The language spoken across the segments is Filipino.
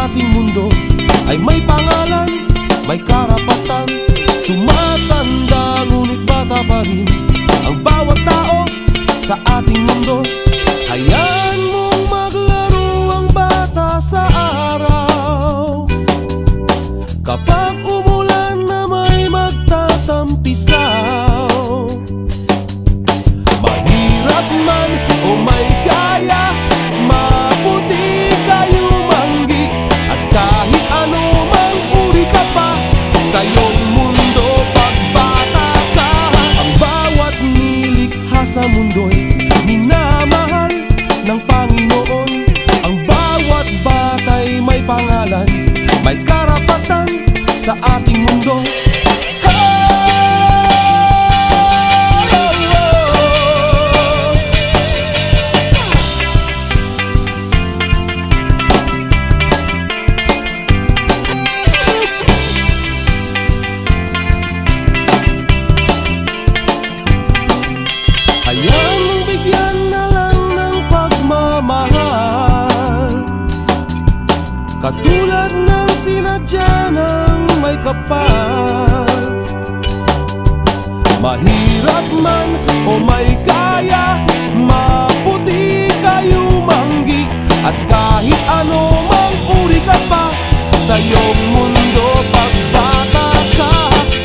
ating mundo ay may pangalan, may karapatan. Tumatanda ngunit bata pa rin ang bawat tao sa ating mundo. Hayaan mong maglaro ang bata sa araw. Kapag umulan na may magtatampisaw, mahirap man o may kaya, maputi kayo manggi, at kahit ano mang uri ka pa sa iyong mundo pagbata ka. Ang bawat nilikha sa mundo'y minamahal ng Panginoon. Ang bawat bata'y may pangalan, may karapatan sa ating mundo. Hayaan mong bigyan na lang ng pagmamahal, katulad ng sinadya ng may kapal. Mahirap man o may kaya, maputi kayo manggi, at kahit ano mang uri ka pa sa iyong mundo pagbata ka.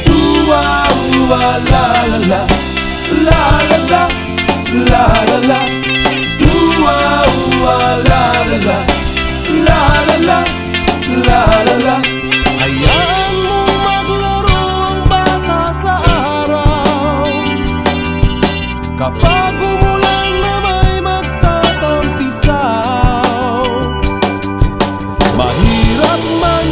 Uwa, uwa, la la la, la la la, la la la. Uwa, uwa, la la la, la la la, la la la. Hayaan mong maglaro ang bata sa araw. Kapag umulan na may magtatampisaw, mahirap man